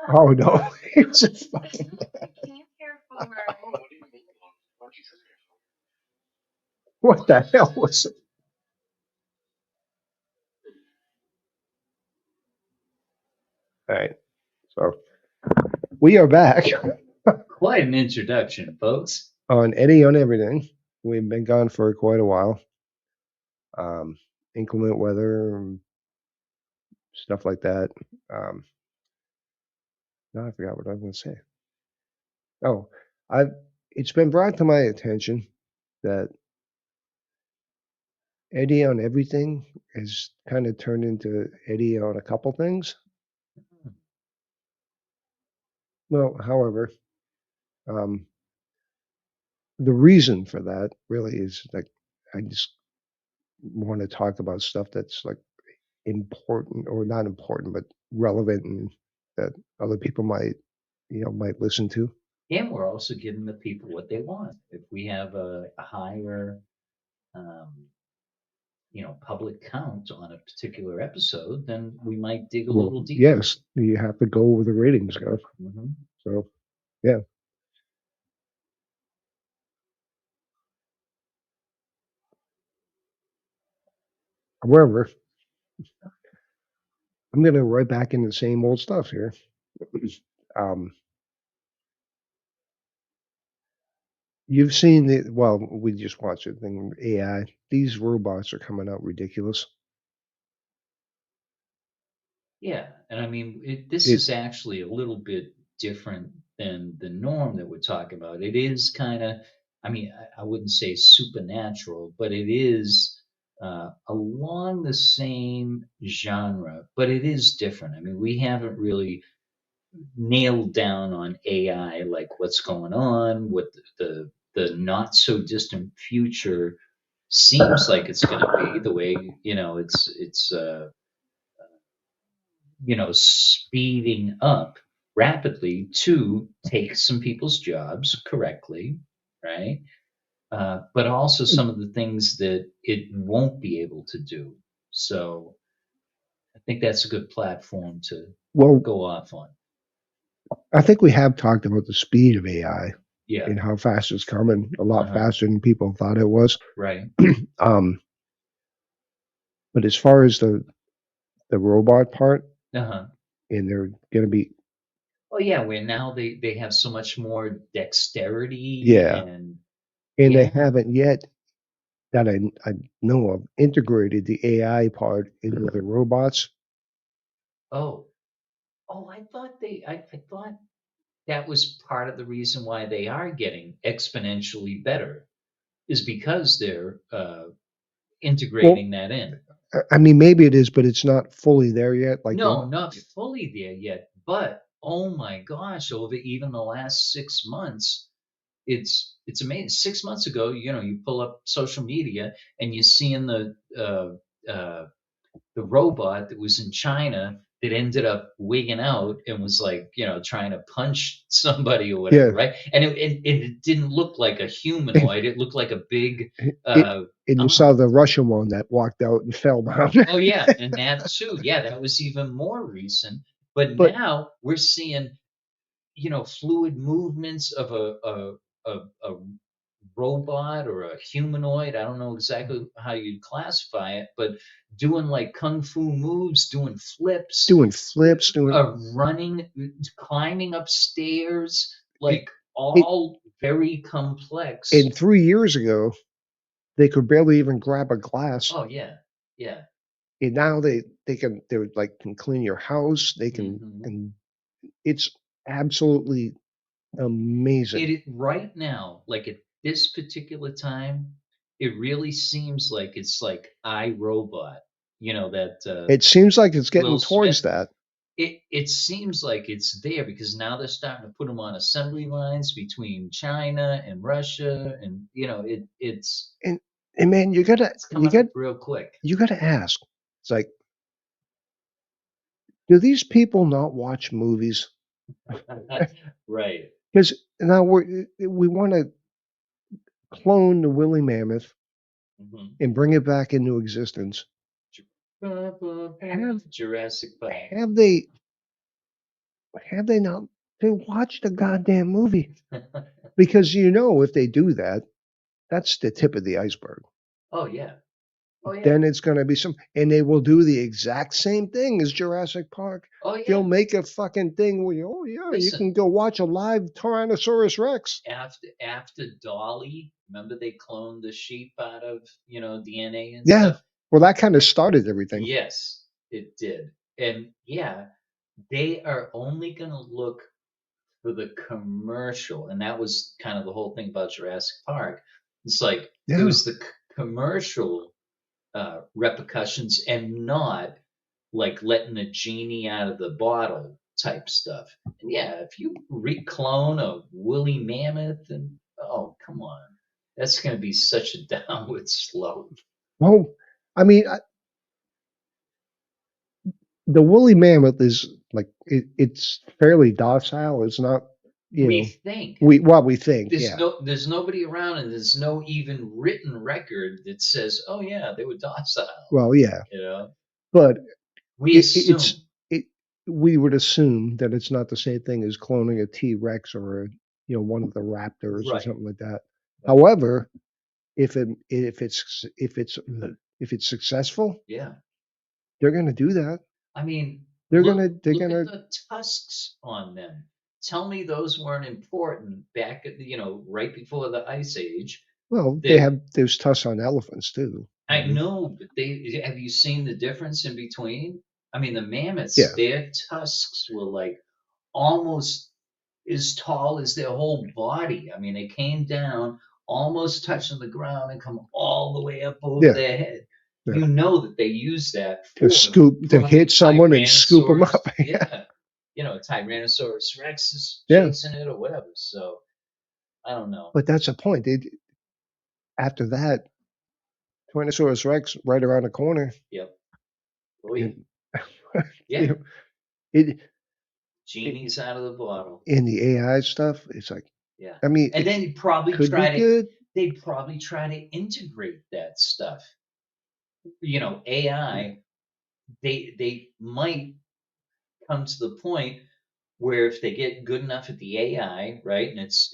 Oh no, it's a fucking. What the hell was it? All right, so we are back Quite an introduction, folks. on Eddie on everything. We've been gone for quite a while. Um, Inclement weather, and stuff like that. Um, now I forgot what I was going to say. Oh, I've. It's been brought to my attention that Eddie on everything has kind of turned into Eddie on a couple things. Well, however, um, the reason for that really is like I just want to talk about stuff that's like important or not important, but relevant and that other people might listen to. And we're also giving the people what they want. If we have a higher, um, public count on a particular episode, then we might dig a Well, little deeper. yes, you have to go where the ratings go. Hmm. So, yeah. However, I'm going to right back into the same old stuff here. um, you've seen the, well, we just watched it thing, AI. These robots are coming out ridiculous. Yeah, and I mean, this It, is actually a little bit different than the norm that we're talking about. It is kind of, I mean, I wouldn't say supernatural, but it is along the same genre, but it is different. I mean, we haven't really nailed down on AI, like what's going on, what the not so distant future seems like it's going to be. The way it's speeding up rapidly to take some people's jobs correctly, right? But also some of the things that it won't be able to do. So I think that's a good platform to well, go off on. I think we have talked about the speed of AI Yeah. and how fast it's coming, a lot Uh-huh. faster than people thought it was. Right. um, but as far as the robot part, Uh-huh. and they're going to be, Oh yeah, where now they have so much more dexterity yeah, and and they yeah. haven't yet that I know of integrated the AI part into the robots. Oh. Oh, I thought that was part of the reason why they are getting exponentially better is because they're Well, integrating that in. I mean, maybe it is, but it's not fully there yet. Like No, the not fully there yet, but oh my gosh, over even the last 6 months, it's amazing. 6 months ago, you pull up social media and you see in the robot that was in China that ended up wigging out and was like, trying to punch somebody or yeah, whatever, right? And it didn't look like a and humanoid. It looked like a big it, uh, and you saw arm. the Russian one that walked out and fell down. Oh yeah, and that too. Yeah, that was even more recent. But But now we're seeing, fluid movements of a robot or a humanoid. I don't know exactly how you'd classify it, but doing like kung fu moves, doing flips, doing flips, doing running, climbing upstairs, it, like it. all very complex. And 3 years ago, they could barely even grab a glass. Oh yeah, yeah. And now they're like can clean your house. They can, Hmm. and it's absolutely amazing. Right now, like at this particular time, it really seems like it's like iRobot. That It seems like it's Will getting Smith. towards that. It seems like it's there because now they're starting to put them on assembly lines between China and Russia, and And and man, you gotta it's you coming got up real quick. you gotta ask. It's like, do these people not watch movies? Right. Because now we want to clone the woolly mammoth Hmm. and bring it back into existence. Have Jurassic Park. have they? have they not? They watch the goddamn movie because if they do that, that's the tip of the iceberg. Oh yeah. Oh yeah. Then it's going to be and they will do the exact same thing as Jurassic Park. Oh They'll yeah. make a fucking thing where oh yeah, you Listen, can go watch a live Tyrannosaurus Rex. after Dolly, remember they cloned the sheep out of DNA and Yeah, stuff. well, that kind of started everything. Yes, it did. And yeah, they are only going to look for the commercial, and that was kind of the whole thing about Jurassic Park. It's like it Yeah, was the commercial repercussions and not like letting a genie out of the bottle type stuff. And yeah, if you reclone a woolly mammoth, and oh come on, that's going to be such a downward slope. well, I mean, the woolly mammoth is like it's fairly docile. It's not, We think we think, yeah. there's nobody around, and there's no even written record that says, oh yeah, they were docile. Well, yeah, You know, but we it's assume. it. We would assume that it's not the same thing as cloning a T Rex or one of the raptors or Right. something like that. Right. However, if it's successful, Yeah. they're going to do that. I mean, They're look gonna they're look at gonna the tusks on them. Tell me those weren't important back at right before the ice age. well, That there's tusks on elephants too. I know, but they have you seen the difference in between? I mean, the mammoths, Yeah, their tusks were like almost as tall as their whole body. I mean, they came down almost touching the ground and come all the way up over yeah, their head. yeah. You know that they use that To for scoop, to probably hit someone and scoop them Tyrannosaurus. up. Yeah, Yeah. Tyrannosaurus Rex is yeah. chasing it or whatever. So I don't know. But that's the point. After that, Tyrannosaurus Rex right around the corner. Yep. Oh yeah. And, you Yeah. know, it, it Genie's out of the bottle. in the AI stuff. It's like, Yeah. I mean, And it then could be good. they'd probably try to integrate that stuff. AI, they might come to the point where if they get good enough at the AI, right, and it's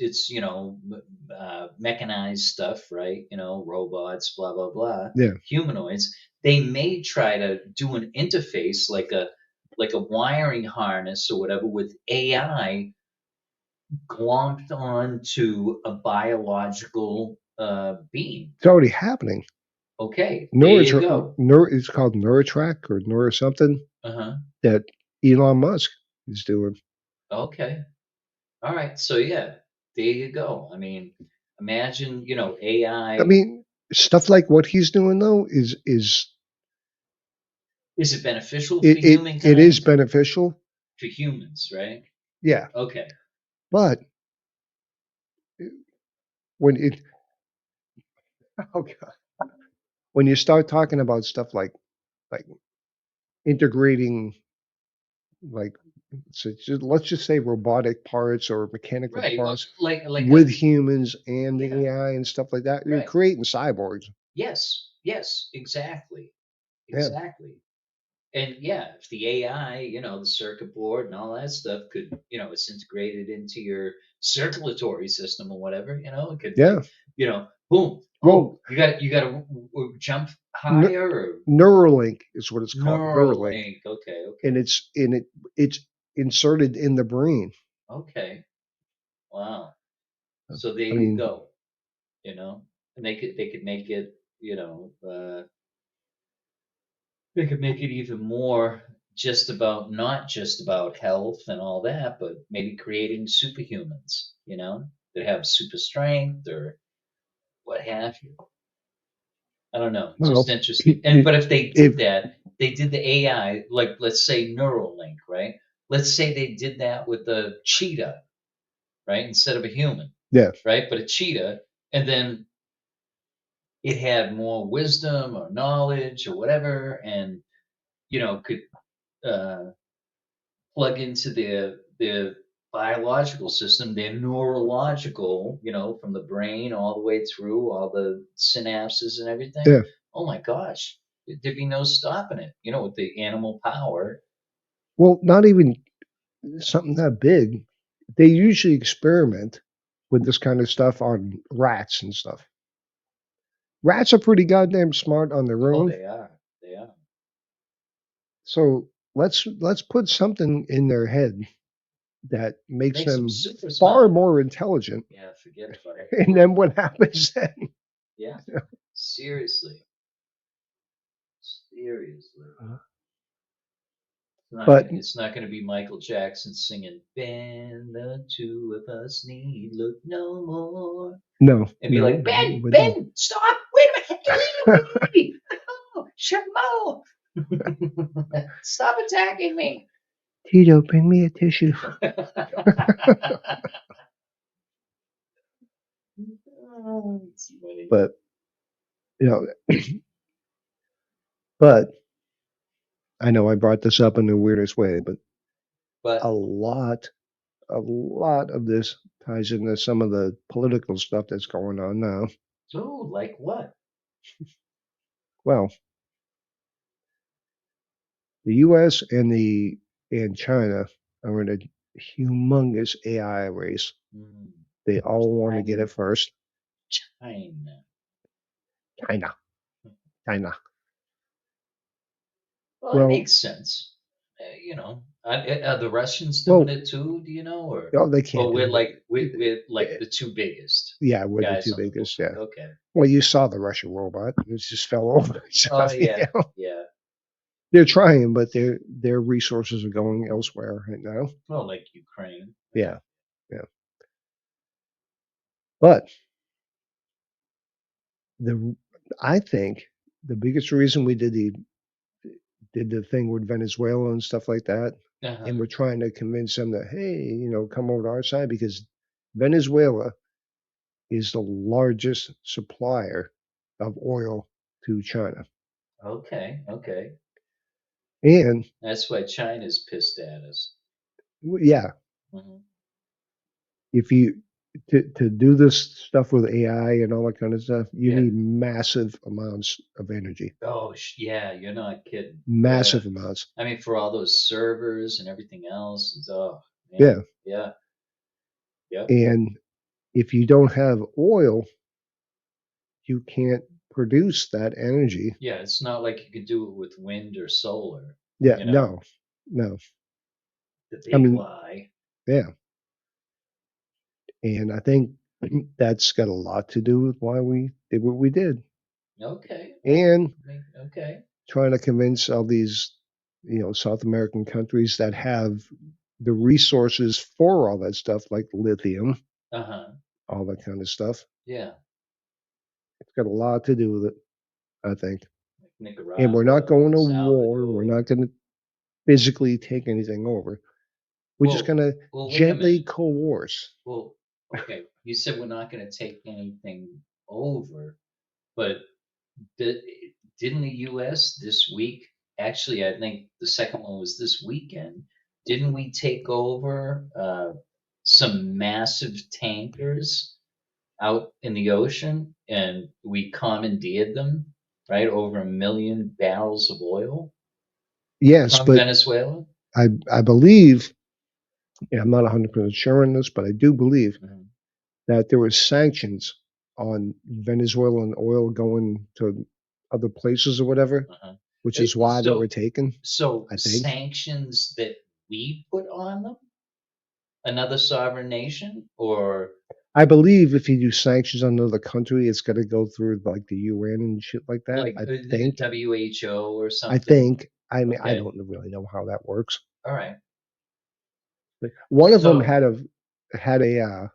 mechanized stuff, right, robots, blah blah blah, Yeah, humanoids, they may try to do an interface like a wiring harness or whatever with AI glomped onto a biological being. it's already happening. Okay, there you go. It's called Neuratrack or Neuro something Uh-huh. that Elon Musk is doing. Okay. All right. So yeah, there you go. I mean, imagine, AI. I mean, stuff like what he's doing though is Is it beneficial for it is humankind? beneficial. For humans, right? Yeah, Okay. but when it oh God, when you start talking about stuff like integrating like let's just say robotic parts or mechanical Right. Well, parts like with humans and the yeah, AI and stuff like that, you're right. creating cyborgs. Yes. Yes. Exactly. Yeah, Exactly. And yeah, if the AI, the circuit board and all that stuff could, it's integrated into your circulatory system or whatever, it could yeah. like, boom. Well, Oh, you got to jump higher or Neuralink is what it's called, Neuralink, Neuralink. Okay, and okay, it's inserted in the brain. okay. Wow. So there I you mean, go. And they could make it, they could make it even more not just about health and all that, but maybe creating superhumans, that have super strength or what have you. I don't know. well, Just interesting. pe- And but if they if did that, they did the AI, like let's say Neuralink, right? Let's say they did that with a cheetah, right? Instead of a human, yeah, right? But a cheetah, and then it had more wisdom or knowledge or whatever, and could uh, plug into their biological system, their neurological, from the brain all the way through all the synapses and everything. yeah. Oh my gosh, there'd be no stopping it. With the animal power. Well, not even. something that big, they usually experiment with this kind of stuff on rats and stuff. Rats are pretty goddamn smart on their Oh, own. they are. They are. So let's put something in their head that makes Makes them them super far smart. more intelligent. Yeah, forget about it. And then what happens then? Yeah, seriously, seriously. But It's not gonna be Michael Jackson singing "Ben, the two of us need look no more," no, and be no, like, "Ben, but no. Ben, stop! Wait a minute! Wee! Oh, Shamo! Stop attacking me!" Tito, bring me a tissue. Oh, it's funny. But you know, but I know I brought this up in the weirdest way, but a But lot, a lot of this ties into some of the political stuff that's going on now. oh, like what? Well, the U.S. and China are in a humongous AI race. Hmm, They all want to get China. it first. China. China, China. Well, it Well, makes sense. Are the Russians doing well, it too? Do you know, oh, they or can't do it. we're like Eh, the two biggest Yeah, we're the guys two on the board? biggest. Yeah. Okay. Well, you saw the Russian robot; it just fell over. So, Oh yeah, you know, yeah. they're trying, but their resources are going elsewhere right now. Well, like Ukraine. Yeah. Yeah, yeah. But the I think the biggest reason we did the thing with Venezuela and stuff like that, and Uh-huh. we're trying to convince them that hey, come over to our side because Venezuela is the largest supplier of oil to China, Okay. Okay. and That's why China's pissed at us. yeah, Hmm. if you to do this stuff with AI and all that kind of stuff, you Yeah. need massive amounts of energy, Oh, yeah. You're not kidding. Yeah. massive amounts. I mean, for all those servers and everything else, oh man. Yeah, Yeah. Yep. and if you don't have oil, you can't produce that energy. Yeah. It's not like you could do it with wind or solar. Yeah, You know, no, no. the I big mean, lie. yeah, and I think that's got a lot to do with why we did what we did, Okay. Well, and okay. trying to convince all these, South American countries that have the resources for all that stuff, like lithium, Uh-huh. all that kind of stuff. Yeah. It's got a lot to do with it, I think. Like And we're not Nicaragua, going El to war. We're Salvador. not going to physically take anything over. We're just Well, going to wait a gently minute. coerce. Well, okay. You said we're not going to take anything over, but did, didn't the U.S. this week, actually, I think the second one was this weekend, didn't we take over some massive tankers out in the ocean and we commandeered them, right? Over 1 million barrels of oil Yes, from but Venezuela. I believe, and I'm not 100% sure on this, but I do believe Mhm. that there was sanctions on Venezuelan oil going to other places or whatever, Uh-huh. which is why they were So, taken, so I think. sanctions that we put on them, another sovereign nation, or I believe if you do sanctions on another country, it's got to go through like the UN and shit like that. like I the think. WHO or I something? think. I mean, I Okay, don't really know how that works. all right. But one of them So, had a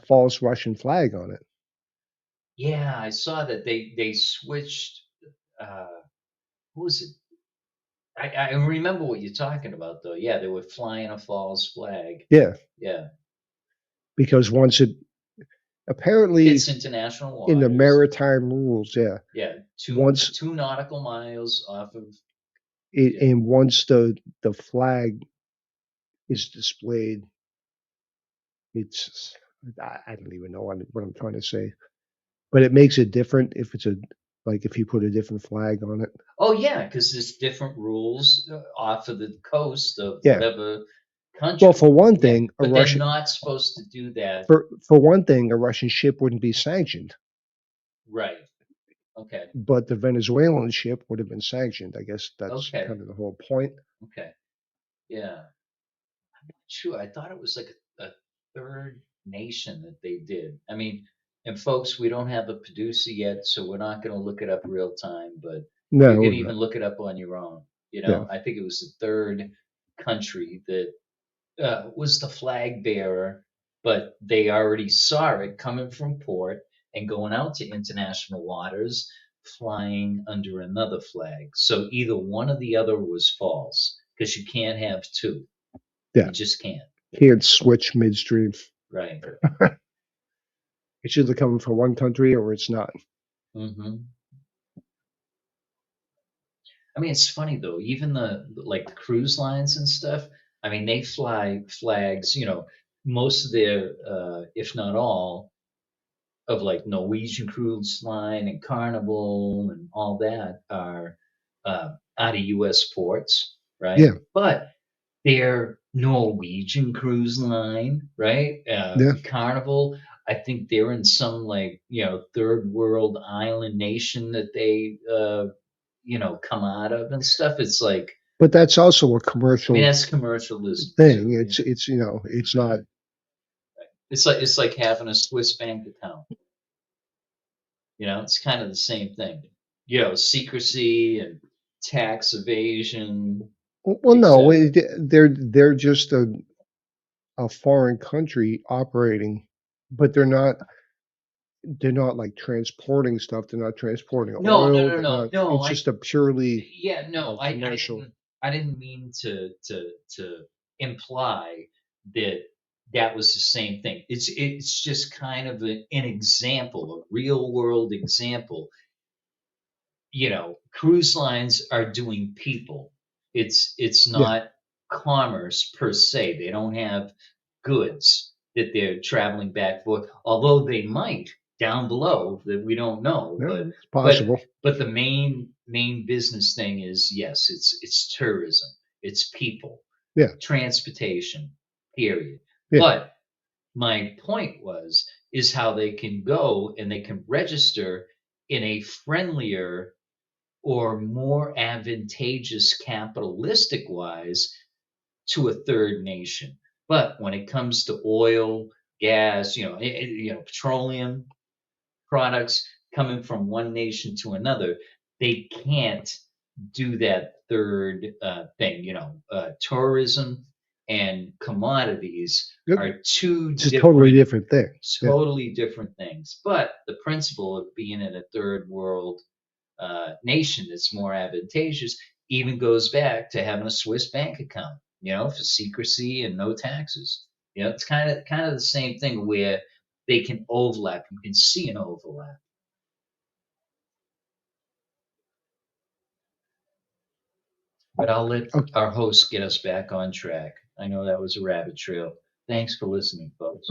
false Russian flag on it. yeah, I saw that they switched. Uh, who was it? I remember what you're talking about, though. Yeah, they were flying a false flag. Yeah, Yeah, because once it apparently hits international in the waters. maritime rules, yeah, Yeah, two once two nautical miles off of. it Yeah. and once the flag is displayed, it's I don't even know what I'm trying to say, but it makes it different if it's a like if you put a different flag on it. Oh yeah, because there's different rules off of the coast of Yeah, whatever country. Well, for one Yeah, thing, a but they're Russian not supposed to do that. for one thing, a Russian ship wouldn't be sanctioned, Right. Okay. but the Venezuelan ship would have been sanctioned. I guess that's Okay. kind of the whole point. Okay. Yeah. True. I thought it was like a third nation that they did. I mean, and folks, we don't have a producer yet, so we're not going to look it up real time, but you No, can we're even not. look it up on your own. Yeah. I think it was the third country that was the flag bearer, but they already saw it coming from port and going out to international waters, flying under another flag. So either one or the other was false because you can't have two. Yeah. You just can't. Can't switch midstream. Right. It's either coming from one country or it's not. hmm I mean, it's funny though. Even the like the cruise lines and stuff. I mean, they fly flags. Most of their, if not all, of like Norwegian Cruise Line and Carnival and all that are out of U.S. ports, right? Yeah. But they're Norwegian Cruise Line, right? Yeah. Carnival. I think they're in some like third world island nation that they come out of and stuff. It's like, But that's also a I mean, commercial that's commercialism thing. too. Yeah. It's it's not. It's like having a Swiss bank account. It's kind of the same thing. Secrecy and tax evasion, Well, no, etc. they're just a foreign country operating, but they're not like transporting stuff. They're not transporting No, no, oil. no, They're no, not. no. It's just a purely Yeah, no. commercial. I didn't mean to imply that that was the same thing. It's just kind of an example, a real world example. Cruise lines are doing people. It's Yeah, not commerce per se. They don't have goods that they're traveling back for, although they might down below that we don't know. no, But it's but possible. but the main business thing is yes, it's tourism, it's people, Yeah, transportation, period. yeah, But my point is how they can go and they can register in a friendlier or more advantageous capitalistic wise to a third nation. But when it comes to oil, gas, petroleum products coming from one nation to another, they can't do that third thing. Tourism and commodities are two it's a totally different, different thing. Yeah, totally different things. But the principle of being in a third world nation that's more advantageous even goes back to having a Swiss bank account, for secrecy and no taxes. It's kind of the same thing where they can overlap. You can see an overlap. But I'll let okay. our host get us back on track. I know that was a rabbit trail. Thanks for listening, folks.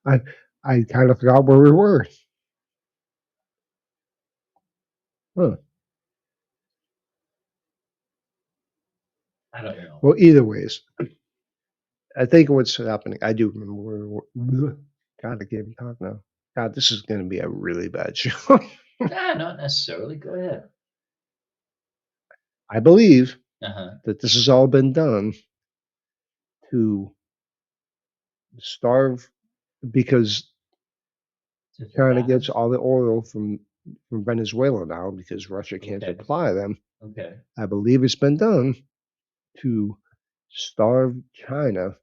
I I kind of forgot where we were. Huh. I don't know. Well, either ways, I think what's happening. I do remember where we were. God, I can't even talk now. God, this is going to be a really bad show. Not necessarily. Go ahead. I believe Uh that this has all been done to starve because China huh. gets all the oil from Venezuela now because Russia can't Okay. supply them. Okay. I believe it's been done to starve China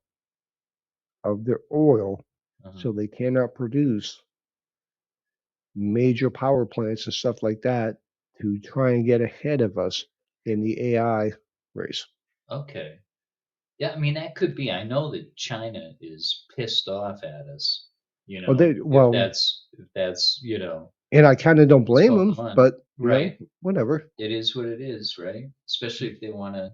of their oil Uh-huh. so they cannot produce major power plants and stuff like that to try and get ahead of us in the AI race. Okay. Yeah, I mean that could be. I know that China is pissed off at us. Well, If well, that's and I kind of don't what's blame going them, on, but right? whatever. It is what it is, right? Especially if they want to.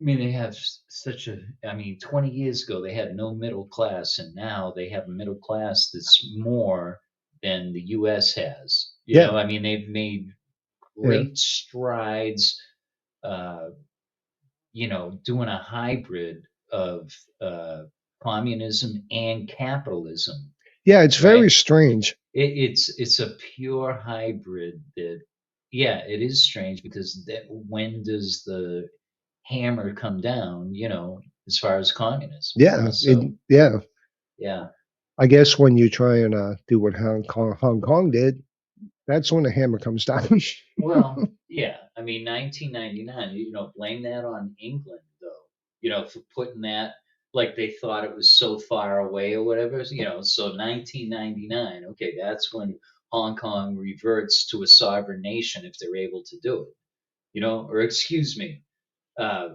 I mean, they have such a. I mean, 20 years ago they had no middle class, and now they have a middle class that's more than the U.S. has. Yeah, I mean, they've made yeah. great strides. Uh, doing a hybrid of communism and capitalism, Yeah, it's very right? strange. It's a pure hybrid that, yeah, it is strange because that when does the hammer come down, as far as communism, Yeah, So yeah. yeah. I guess when you try and do what Hong Kong did, that's when the hammer comes down. Well, yeah. I mean, 1999, blame that on England, though, for putting that, like they thought it was so far away or whatever. So 1999, okay, that's when Hong Kong reverts to a sovereign nation if they're able to do it, or excuse me, uh,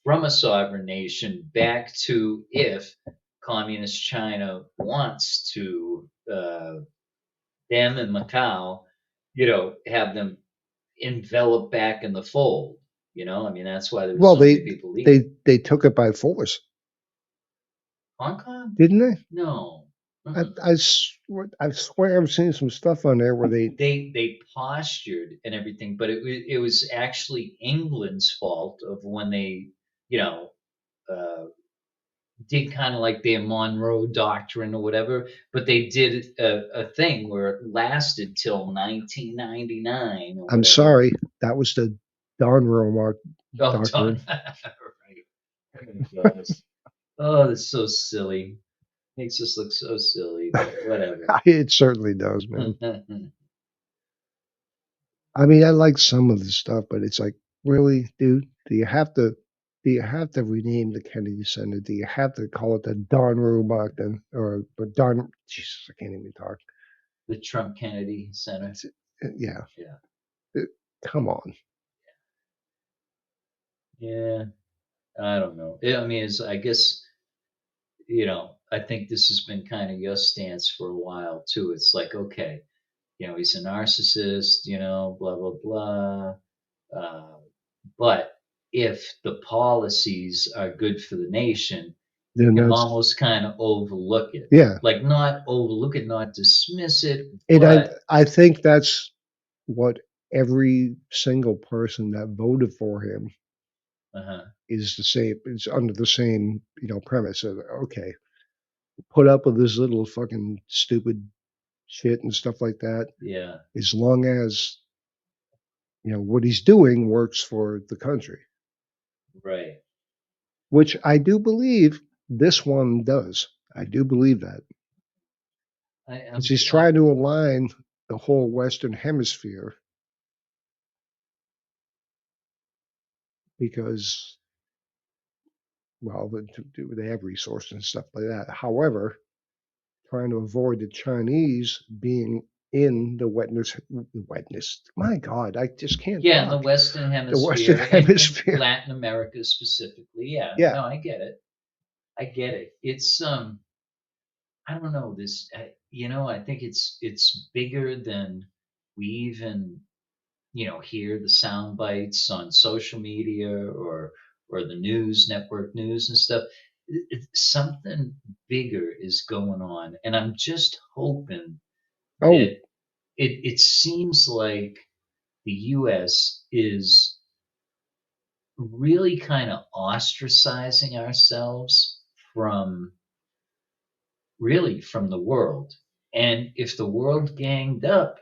from a sovereign nation back to if communist China wants to, them and Macau, have them enveloped back in the fold. I mean, that's why there were Well, so many people leaving. they took it by force, Hong Kong? didn't they? No. I, Mm-mm. I swear I've seen some stuff on there where they. They postured and everything, but it was actually England's fault of when they, you know, uh, did kind of like their Monroe Doctrine or whatever, but they did a thing where it lasted till 1999 or I'm whatever. sorry, that was the Donroe Oh, doctrine. done. Right. Oh, gosh. Oh, that's so silly. Makes us look so silly, but whatever. It certainly does, man. I mean, I like some of the stuff, but it's like, really, dude, do you have to rename the Kennedy Center? Do you have to call it the Don Roebuck then, or the Don? Jesus, I can't even talk. The Trump Kennedy Center. It's, yeah, Yeah. it, come on. Yeah. I don't know. Yeah, I mean, I guess, I think this has been kind of your stance for a while too. It's like, okay, he's a narcissist, blah, blah, blah. Uh, but if the policies are good for the nation, you Then can that's almost kind of overlook it. yeah, Like, not overlook it, not dismiss it, and but I think that's what every single person that voted for him uh-huh, is the same. It's under the same premise of okay, put up with this little fucking stupid shit and stuff like that yeah, as long as what he's doing works for the country, right. which I do believe this one does. I do believe that I because am, he's trying to align the whole Western Hemisphere because well, they have resources and stuff like that. However, trying to avoid the Chinese being in the wetness. My God, I just can't yeah, in the talk. Western The Western Hemisphere and in Hemisphere. Latin America specifically. Yeah, Yeah. no, I get it. I get it. It's I don't know this. I think it's bigger than we even hear the sound bites on social media or the news network news and stuff. Something bigger is going on, and I'm just hoping Oh, that it seems like the U.S. is really kind of ostracizing ourselves from really from the world. And if the world ganged up,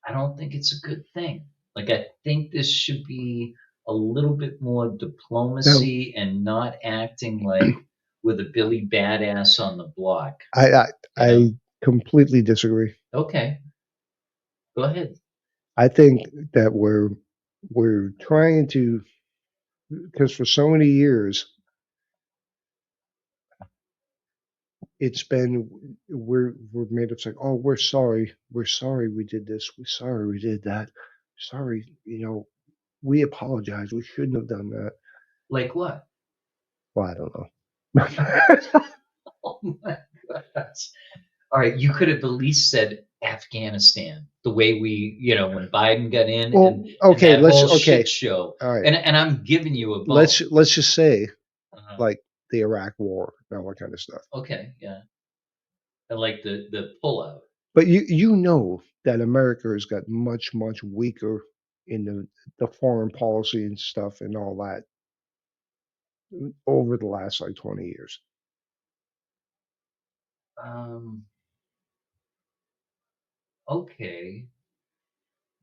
I don't think it's a good thing. Like, I think this should be a little bit more no, diplomacy and not acting like with a Billy Badass on the block, I, I you know? I completely disagree. Okay, go ahead. I think that we're trying to because for so many years it's been we're made up like oh we're sorry we did this we're sorry we did that sorry we apologize we shouldn't have done that. Like what? Well, I don't know. Oh my gosh. All right, you could have at least said Afghanistan, the way we, when Biden got in Well, and okay, that let's whole okay, shit show. all right. And I'm giving you a bone. Let's just say Uh-huh. like the Iraq War and all that kind of stuff. Okay, yeah. And like the pullout. But that America has got much weaker in the foreign policy and stuff and all that over the last like 20 years. Um, okay.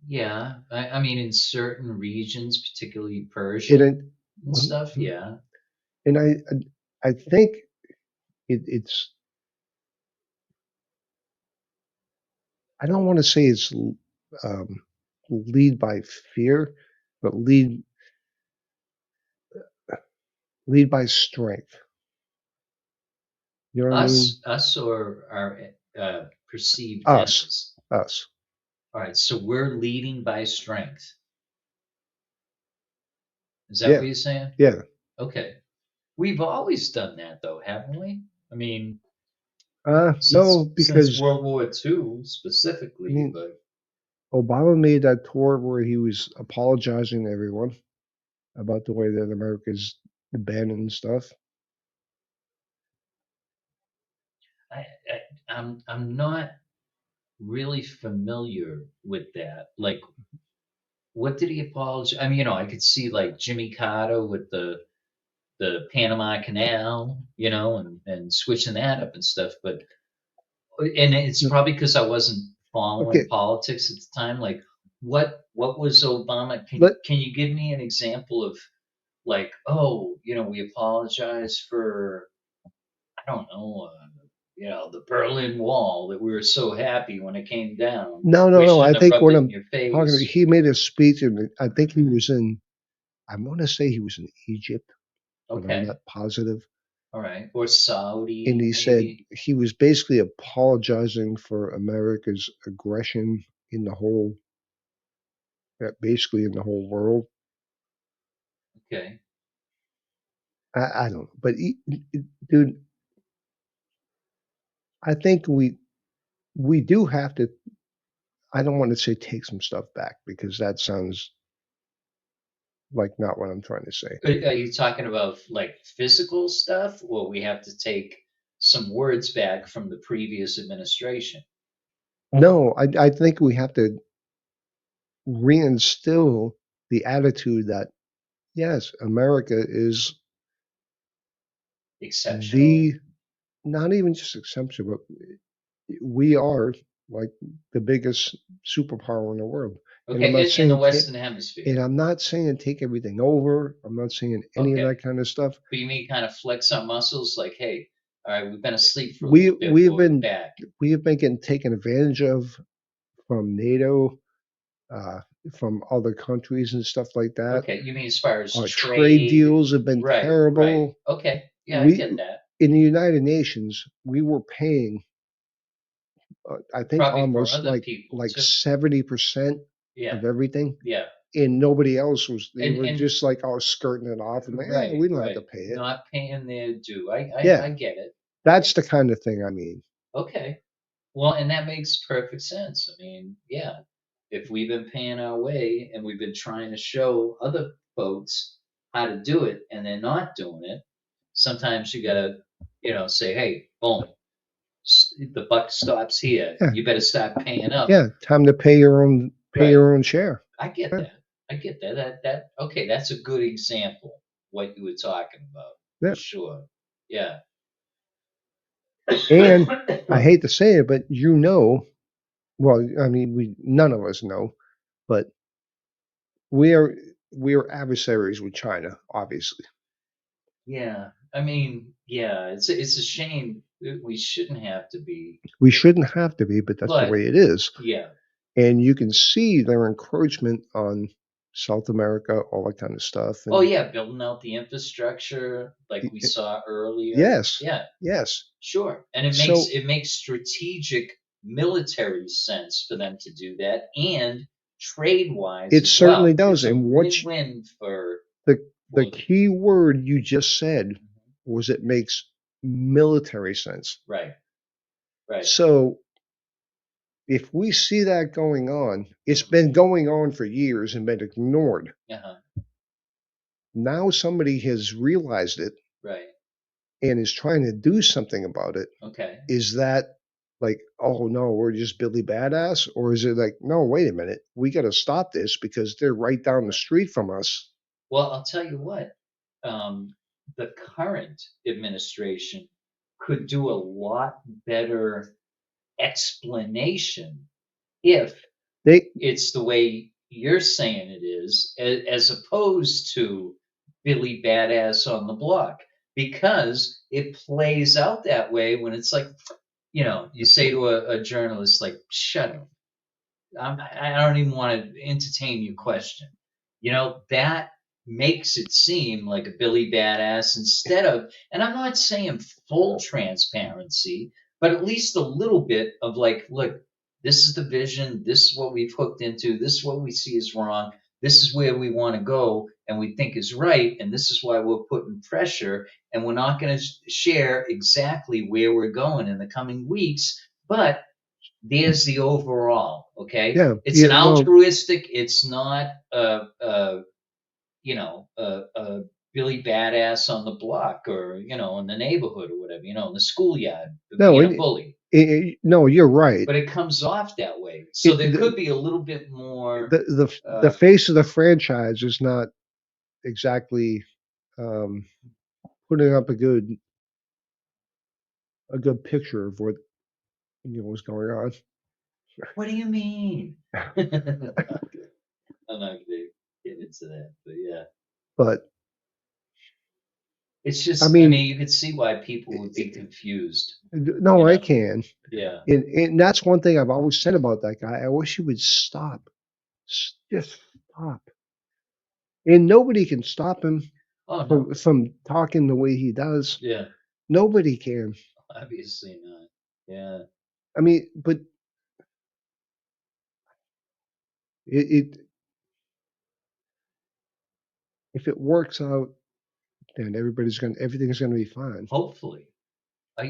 Yeah. I mean, in certain regions, particularly And Persia it, and stuff, yeah. and I think it's, I don't want to say it's um, lead by fear, but lead by strength. You know what I mean? Us or our perceived Us, enemies. us. All right. So we're leading by strength. Is that Yeah, what you're saying? yeah. Okay. We've always done that though, haven't we? I mean, No, since because World War II I specifically, mean, but Obama made that tour where he was apologizing to everyone about the way that America's abandoned stuff. I, I'm not really familiar with that. Like, what did he apologize? I mean, I could see like Jimmy Carter with the Panama Canal, and switching that up and stuff. But and it's No, probably because I wasn't following okay, politics at the time. Like, what was Obama? Can let can you give me an example of like, oh, we apologize for I don't know, the Berlin Wall that we were so happy when it came down. no, no, We no. I shouldn't have think rubbed what it in I'm your talking about, face. he made a speech, and I think he was in. I want to say he was in Egypt, but I'm Okay, not positive. all right. Or And Saudi, he said maybe. he was basically apologizing for America's aggression in the whole, basically in the whole world. Okay. I don't, but dude, I think we do have to. I don't want to say take some stuff back because that sounds like not what I'm trying to say. Are you talking about like physical stuff, or we have to take some words back from the previous administration? No, I think we have to reinstill the attitude that yes, America is Exceptional. the not even just exception, but we are like the biggest superpower in the world. And I'm Okay, not in the saying Western Hemisphere. and I'm not saying take everything over. I'm not saying any of Okay. that kind of stuff. But you mean kind of flex our muscles, like, hey, all right, we've been asleep for a We little bit, we've we're been back. we have been getting taken advantage of from NATO, uh, from other countries and stuff like that. Okay, you mean as far as Our trade trade? deals have been Right, right. terrible. Okay, yeah, I We get that. in the United Nations, we were paying, I think Probably for almost other people like too. 70% Yeah, of everything, yeah. and nobody else was. They And were and just like all skirting it off and like, yeah, right, we don't have to right. pay it. Not paying their due. I Yeah, get it. that's the kind of thing I mean. Okay. Well, and that makes perfect sense. I mean, yeah, if we've been paying our way and we've been trying to show other folks how to do it and they're not doing it, sometimes you gotta, say, hey, boom, the buck stops here. Yeah, You better start paying up. yeah. Time to pay Right. your own share. I get Yeah, that. I get that. Okay, that's a good example, what you were talking about, for yeah. sure. Yeah. And I hate to say it, but well, I mean, we none of us know, but we are we are adversaries with China, obviously. Yeah, I mean, yeah, it's a shame. We shouldn't have to be, We shouldn't have to be, but that's the but way it is. yeah. And you can see their encroachment on South America, all that kind of stuff. Oh And yeah, building out the infrastructure like we saw earlier. yes, Yeah, yes. sure. And it makes So it makes strategic military sense for them to do that, and trade wise it as certainly well. does. It's a And win-win for the for the key word you just said Mhm. was it makes military sense. Right, right. So if we see that going on, it's been going on for years and been ignored. Uh-huh. Now somebody has realized it Right. and is trying to do something about it. Okay. Is that like, oh no, we're just Billy Badass? Or is it like, no, wait a minute, we got to stop this because they're right down the Right. street from us? Well, I'll tell you what. Um, the current administration could do a lot better explanation if They it's the way you're saying it is, as opposed to Billy Badass on the Block, because it plays out that way when it's like, you say to a journalist, like, shut up. I don't even want to entertain your question. That makes it seem like a Billy Badass instead of, and I'm not saying full transparency, but at least a little bit of like, look, this is the vision. This is what we've hooked into. This is what we see is wrong. This is where we want to go and we think is right. And this is why we're putting pressure. And we're not going to share exactly where we're going in the coming weeks, but there's the overall. Okay, yeah, it's yeah, an well, altruistic. It's not a Billy Badass on the block or in the neighborhood or whatever. In the schoolyard no, being a bully. no, you're right. But it comes off that way. So It, there could be a little bit more. the face of the franchise is not exactly um, putting up a good picture of what was going on. What do you mean? I'm not gonna get into that, but yeah. But It's I just, mean, you could see why people would be confused, no, you I know? can, Yeah. and that's one thing I've always said about that guy. I wish he would stop, just stop, and nobody can stop him Oh, no. from talking the way he does. Yeah. Nobody can. Obviously not. Yeah. I mean, but it if it works out, then everything's gonna be fine. Hopefully. I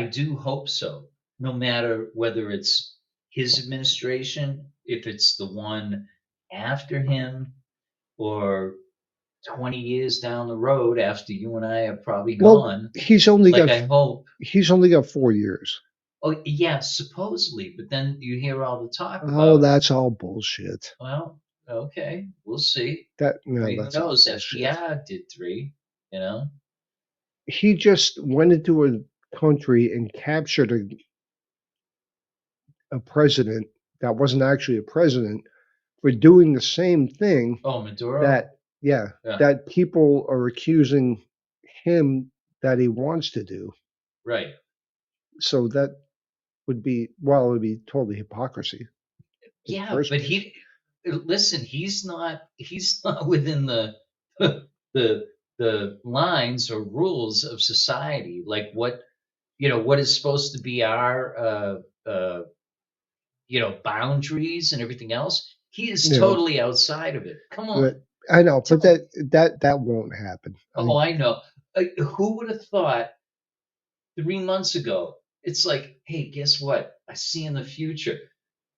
do hope so. No matter whether it's his administration, if it's the one after him, or 20 years down the road after you and I are probably Well, gone. he's only Like, got I hope. he's only got 4 years. Oh, yeah, supposedly. But then you hear all the talk Oh, about, that's all bullshit. well, okay, we'll see. That I no, mean, who that's all knows? bullshit. FDR did 3, you know? He just went into a country and captured a president that wasn't actually a president for doing the same thing Oh, Maduro? that yeah, Yeah, that people are accusing him that he wants to do. right. So that it would be totally hypocrisy in the Yeah, first but place. listen, he's not within the the the lines or rules of society, like what is supposed to be our boundaries and everything else. He is You know, totally outside of it. Come on, but I know, but tell me. that won't happen. Oh, I know. Who would have thought 3 months ago? It's like, hey, guess what? I see in the future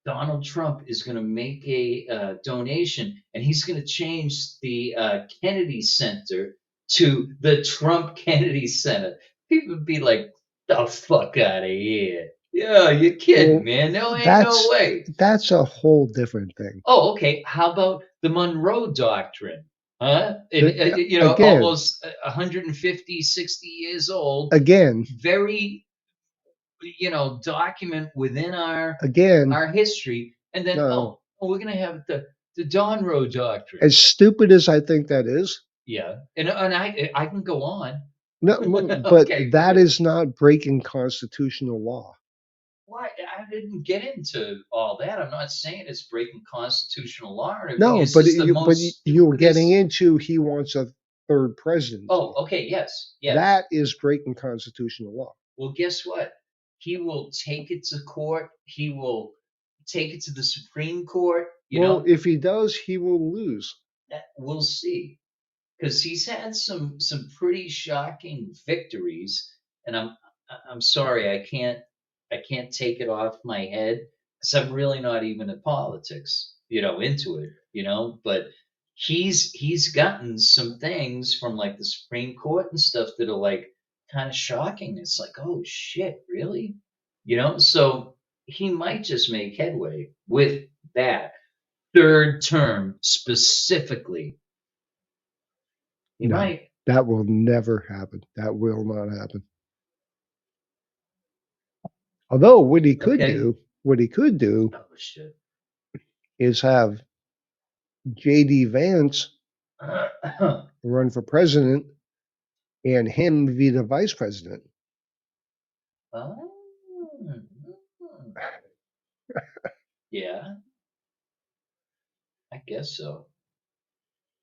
Donald Trump is going to make a donation, and he's going to change the Kennedy Center to the Trump Kennedy Center. People would be like, "The fuck out of here!" Yeah, you're kidding, Well, man. No, ain't no that's way. that's a whole different thing. Oh, okay. How about the Monroe Doctrine? Huh? Again, Almost 150, 60 years old. again, Very, document within again. our history, and then No, we're gonna have the Donroe Doctrine. as stupid as I think that is, Yeah, and I can go on. no, but Okay, go that ahead. is not breaking constitutional law. Why I didn't get into all that. I'm not saying it's breaking constitutional law or anything. No, It's just the but most you were getting stupidest. into he wants a third Oh, presidency. okay, yes, yes. That is breaking constitutional law. Well, guess what? He will take it to court. He will take it to the Supreme Court. Well, if he does, he will lose. We'll see. Because he's had some pretty shocking victories, and I'm sorry, I can't take it off my head because I'm really not even in politics, into it, but he's gotten some things from like the Supreme Court and stuff that are like kind of shocking. It's like, oh shit, really? So he might just make headway with that third term specifically. He No, might. that will never happen. That will not happen. Although Okay. what he could do Oh shit. is have J.D. Vance run for president and him be the vice president. Oh, yeah, I guess so.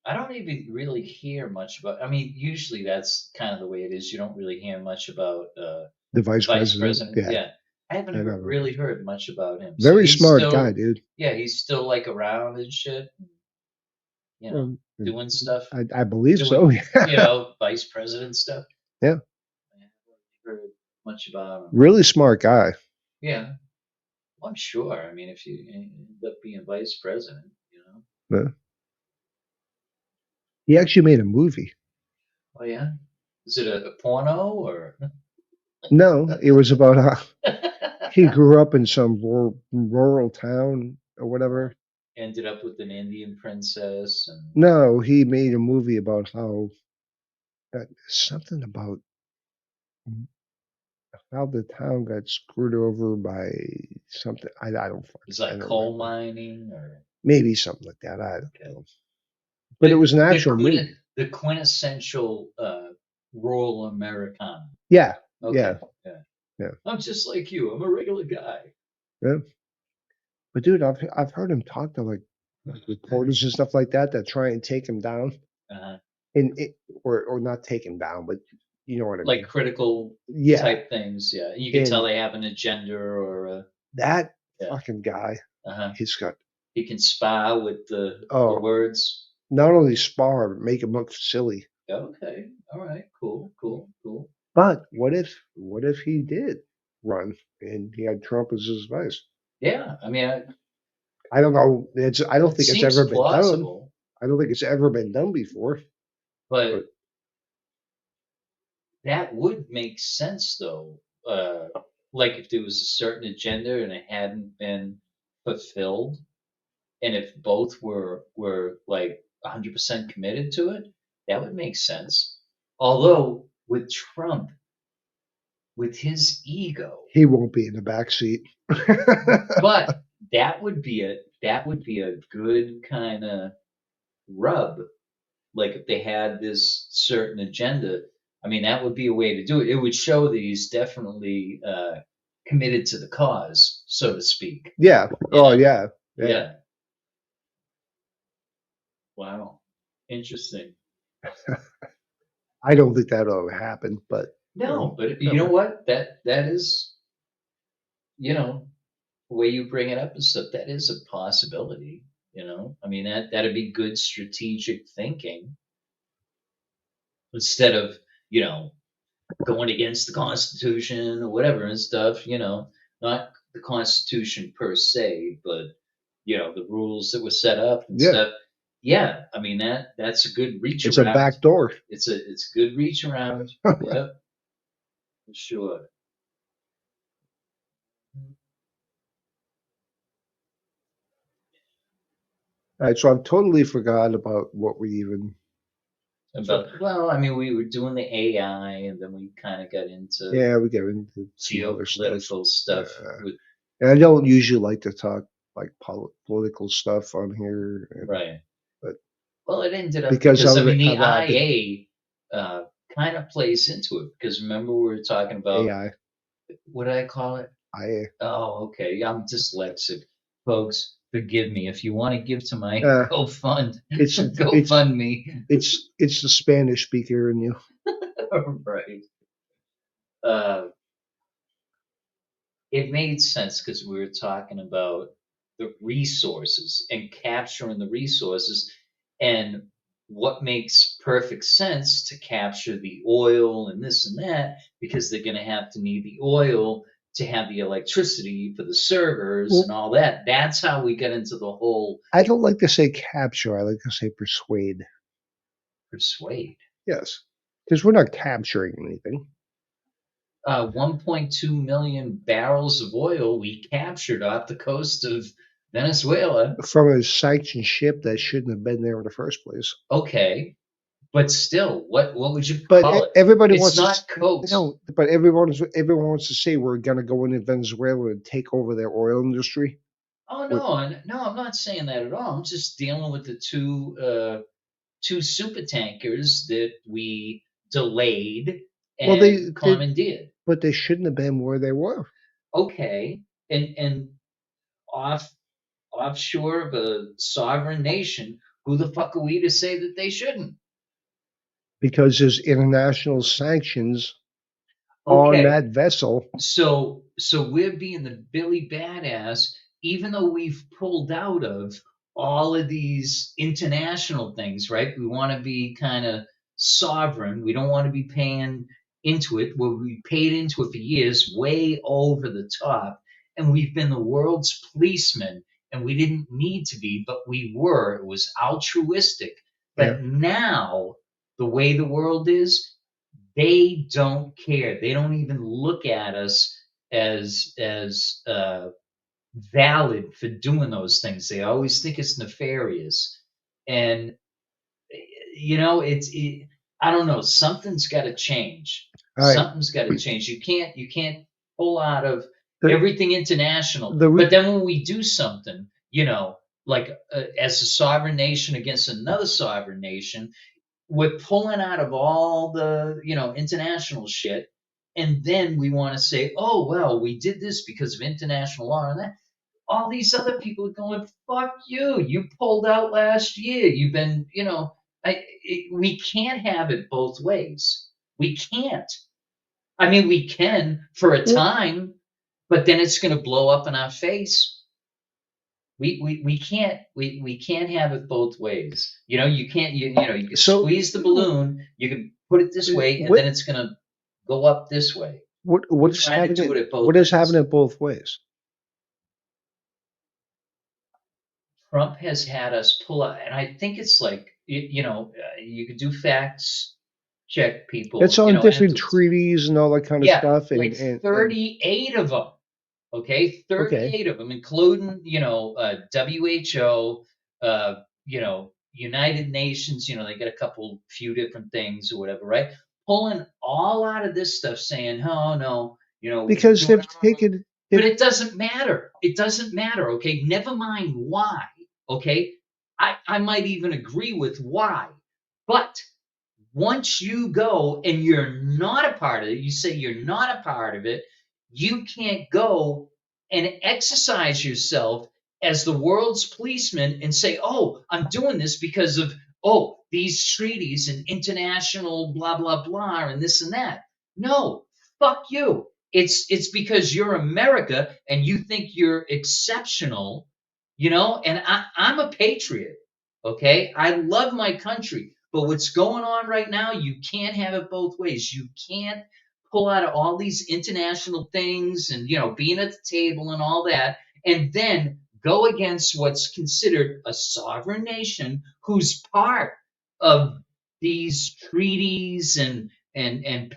I don't even really hear much about. I mean, usually that's kind of the way it is. You don't really hear much about The the vice vice president, president. yeah, Yeah, I haven't I know. really heard much about him. So Very he's smart guy, still, dude. yeah, he's still like around and shit. You know, Well, doing stuff, I believe so. doing vice president stuff. Yeah, I haven't really heard much about him. really smart guy. Yeah, well, I'm sure. I mean, if you end up being vice president, Yeah. He actually made a movie. Oh yeah, is it a porno or? No, it was about how he grew up in some rural town or whatever. Ended up with an Indian princess and No, he made a movie about how something about how the town got screwed over by something. I don't it's I like don't coal remember. mining or Maybe something like that. I don't okay. know. But it The was an the actual movie. the quintessential rural Americana. Yeah, yeah, Okay, yeah. yeah, I'm just like you. I'm a regular guy. yeah. But dude, I've heard him talk to like reporters and stuff like that that try and take him down, Uh, and or not take him down, but you know what I like mean. critical Yeah, type things. Yeah, you can tell and they have an agenda or that yeah. fucking guy, Uh-huh. he's got He can spy with the oh, words. not only spar but make him look silly. Okay, all right, cool, cool, cool. But what if he did run and he had Trump as his vice? Yeah, I mean, I don't know. I don't it think it's seems ever been done. plausible, I don't think it's ever been done before. But but that would make sense though. Like if there was a certain agenda and it hadn't been fulfilled, and if both were like 100% committed to it, that would make sense. Although with Trump, with his ego, he won't be in the back seat. but that would be a good kind of rub. Like if they had this certain agenda, I mean, that would be a way to do it. It would show that he's definitely committed to the cause, so to speak. Yeah. You Oh know? yeah. Yeah. Yeah. Wow. Interesting. I don't think that'll ever happen, but No, but you know never. what? That is, the way you bring it up and stuff, that is a possibility. I mean, that'd be good strategic thinking instead of, you know, going against the Constitution or whatever and stuff, not the Constitution per se, but the rules that were set up and Yeah. stuff. Yeah, I mean that's a good reach It's a around. back door. It's a good reach around. Yep, for sure. All right, so I've totally forgot about what we even. So Well, I mean, we were doing the AI, and then we kind of got into yeah, we get into some other stuff. geopolitical stuff Uh, with and I don't usually like to talk like political stuff on here, right. but Well, it ended up because because I of mean the I've been IA kind of plays into it because remember we were talking about AI. what did I call it? I Oh, okay. I'm dyslexic, folks. Forgive me if you want to give to my uh, it's GoFundMe. it's the Spanish speaker in you. Right. Uh, it made sense because we were talking about the resources and capturing the resources and what makes perfect sense to capture the oil and this and that because they're going to have to need the oil to have the electricity for the servers Well, and all that. That's how we get into the whole I don't like to say capture. I like to say persuade. persuade. Yes, because we're not capturing anything 1.2 million barrels of oil we captured off the coast of Venezuela. from a sanctioned ship that shouldn't have been there in the first place. Okay, But still, what would you But call it? everybody It's wants to not coats. no, but everyone wants to say we're going to go into Venezuela and take over their oil industry. Oh With no, and no, I'm not saying that at all. I'm just dealing with the two super tankers that we delayed well, and commandeered. but they shouldn't have been where they were Okay, and off offshore of a sovereign nation, who the fuck are we to say that they shouldn't? because there's international sanctions on Okay, that vessel. so we're being the Billy Badass, even though we've pulled out of all of these international things, right? We want to be kind of sovereign. We don't want to be paying into it. Well, we paid into it for years, way over the top, and we've been the world's policeman, and we didn't need to be, but we were. It was altruistic. Yeah, But now, the way the world is, they don't care. They don't even look at us as valid for doing those things. They always think it's nefarious, and I don't know. Something's got to change. all right. Something's got to change. You can't pull out of The everything international. the But re- then when we do something, like as a sovereign nation against another sovereign nation, we're pulling out of all the international shit, and then we want to say, oh well, we did this because of international law, and that all these other people are going, fuck you, you pulled out last year, you've been we can't have it both ways. We can't. I mean, we can for a well, time, but then it's going to blow up in our face. We can't have it both ways. You can't you can so squeeze the balloon, you can put it this way, and what then it's gonna go up this way. what We're is trying to having do it? it at What both is having ends. it both ways? Trump has had us pull out, and I think it's like you could do facts check It's people, on and different treaties and all that kind of yeah, stuff, like and 38 of them. Okay, okay, 38 of them, including WHO, United Nations. They got a few different things or whatever, right? Pulling all out of this stuff, saying, "Oh no, we're because doing they've our own." taken But it. it doesn't matter. It doesn't matter. Okay, never mind why. Okay, I might even agree with why, but once you go and you're not a part of it, you say you're not a part of it, you can't go and exercise yourself as the world's policeman and say, oh, I'm doing this because of, oh, these treaties and international blah, blah, blah, and this and that. No, fuck you. It's because you're America and you think you're exceptional, and I'm a patriot. Okay. I love my country. But what's going on right now, you can't have it both ways. You can't pull out of all these international things and, being at the table and all that, and then go against what's considered a sovereign nation who's part of these treaties and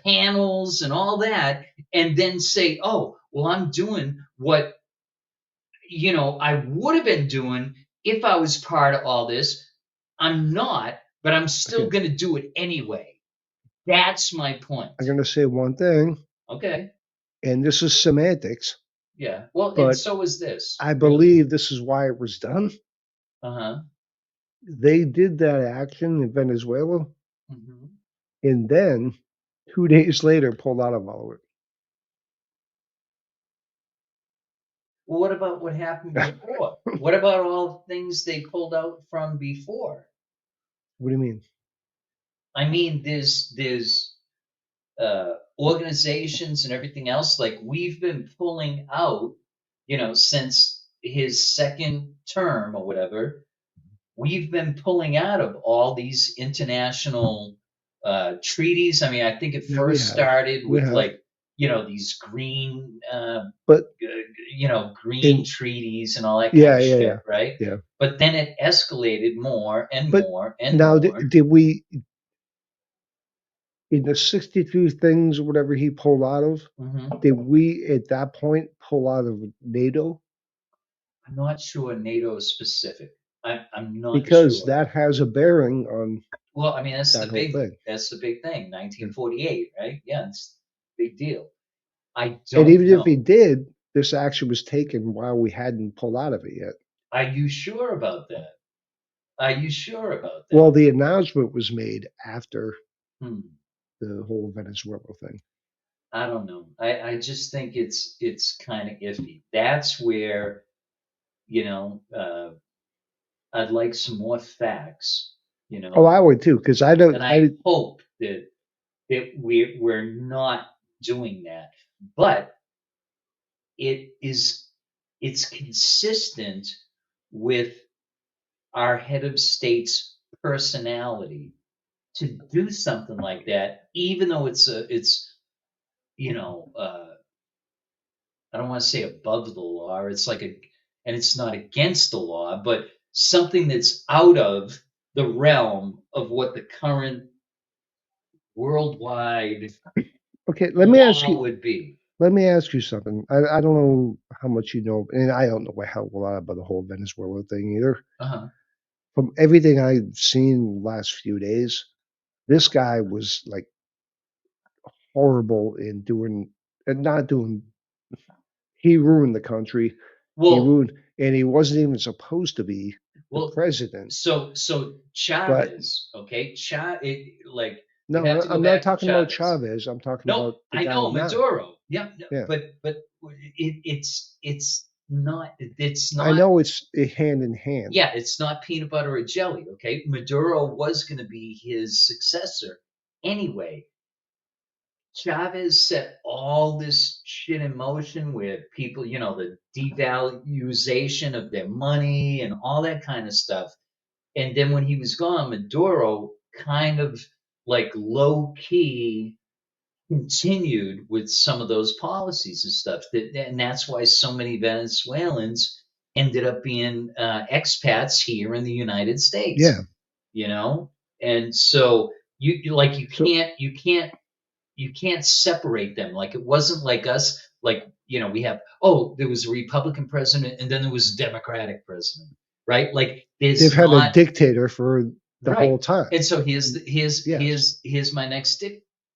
panels and all that, and then say, oh, well, I'm doing what I would have been doing if I was part of all this. I'm not, but I'm still Okay, going to do it anyway. That's my I'm point. going to say one thing, Okay. and this is semantics, Yeah. Well, and but so is this, I really. believe this is why it was done. Uh huh. They did that action in Venezuela, Hmm. and then 2 days later pulled out of all of Well, what about what happened it. before? What about all the things they pulled out from before? What do you mean? I mean, there's organizations and everything else. Like we've been pulling out, since his second term or whatever. We've been pulling out of all these international treaties. I mean, I think it Yeah, we first have, started we with have, like, these green, but green in treaties and all that kind yeah, of yeah, shit, yeah, right? yeah. But then it escalated more and But more and now, more. did we in the 62 things, or whatever he pulled out of? Hmm. Did we at that point pull out of NATO? I'm not sure NATO is specific. I'm not Because sure. that has a bearing on. Well, I mean, that whole thing. that's the big thing. And 1948, right? Yeah, it's a big deal. I and don't even if he know. did, this action was taken while we hadn't pulled out of it yet. Are you sure about that? Are you sure about Well, that? the announcement was made after Hmm. the whole Venezuela thing. I don't know. I just think it's kind of iffy. That's where, you know, I'd like some more facts, you Oh, know, I would too, because I don't. and I hope that we're not doing that. But it is it's consistent with our head of state's personality to do something like that, even though it's you know I don't want to say above the law. It's like and it's not against the law, but something that's out of the realm of what the current worldwide Okay, law would be. let me ask you something. I don't know how much you know, and I don't know a hell of a lot about the whole Venezuela thing either. Uh-huh. From everything I've seen the last few days, this guy was like horrible in doing and not doing. He ruined the country. He Well, ruined, and he wasn't even supposed to be the well, president. so But Chavez, okay, like you no, have to go I'm not back to talking about Chavez. Chavez. I'm talking No, about the I guy know now. Maduro. Yeah, no, Yeah, but it's I not. know it's hand in hand. Yeah, it's not peanut butter or jelly. Okay, Maduro was going to be his successor anyway. Chavez set all this shit in motion with people, the devaluation of their money and all that kind of stuff. And then when he was gone, Maduro kind of like low key continued with some of those policies and stuff. And that's why so many Venezuelans ended up being expats here in the United Yeah. States. You know, and so like So you can't separate them. Like it wasn't like us. Like we have there was a Republican president and then there was a Democratic president, right? Like they've there's had a not. dictator for the Right. whole time. And so And yes, here's my next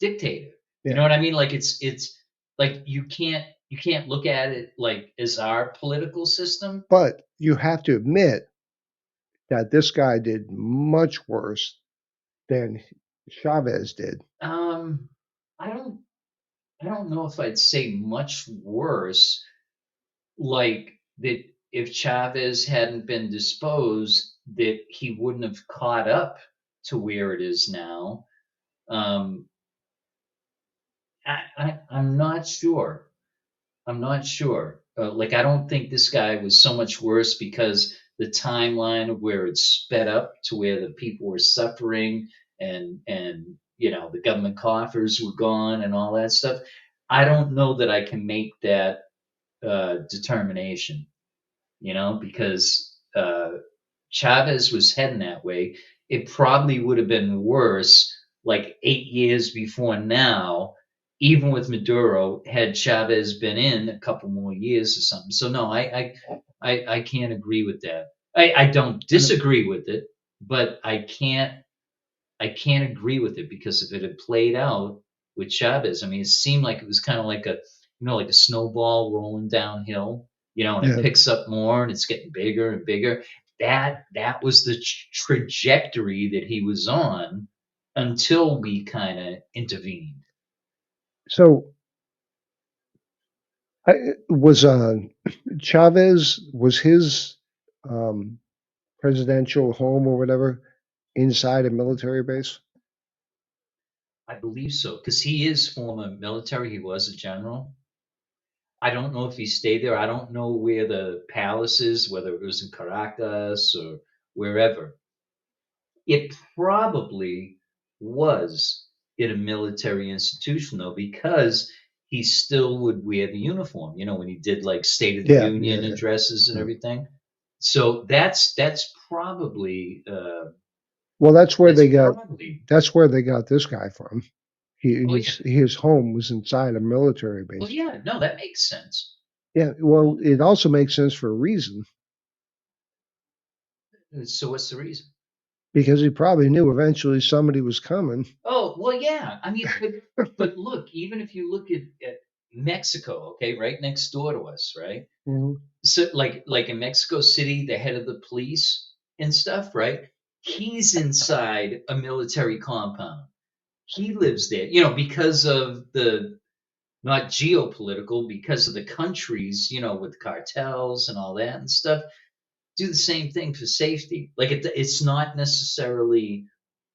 dictator. You yeah. know what I mean? Like it's like you can't look at it like as our political system. But you have to admit that this guy did much worse than Chavez did. Um, I don't I don't know if I'd say much worse. Like that if Chavez hadn't been disposed, that he wouldn't have caught up to where it is now. Um, I'm not sure. I'm not sure. Like, I don't think this guy was so much worse because the timeline of where it sped up to where the people were suffering and the government coffers were gone and all that stuff. I don't know that I can make that determination. Because Chavez was heading that way. It probably would have been worse like 8 years before now, even with Maduro, had Chavez been in a couple more years or something. So no, I can't agree with that. I don't disagree with it, but I can't agree with it because if it had played out with Chavez, I mean, it seemed like it was kind of like like a snowball rolling downhill, and it Yeah. picks up more and it's getting bigger and bigger. That was the trajectory that he was on until we kind of intervened. So was Chavez was his um, presidential home or whatever inside a military base? I believe so because he is former military. He was a general. I don't know if he stayed there. I don't know where the palace is, whether it was in Caracas or wherever. It probably was in a military institution though, because he still would wear the uniform, when he did like State of the Yeah, yeah, Union yeah. addresses and Yeah. everything. So that's probably Well, that's probably that's where they got this guy from. oh yeah. His home was inside a military Well base. yeah, no, that makes sense. Yeah, well, it also makes sense for a reason. So what's the reason? Because he probably knew eventually somebody was coming. Oh, well, yeah. I mean, but look, even if you look at Mexico, okay, right next door to us, right? Mhm. So like in Mexico City, the head of the police and stuff, right? He's inside a military compound. He lives there, because of the not geopolitical, because of the countries, with cartels and all that and stuff, do the same thing for safety. Like it's not necessarily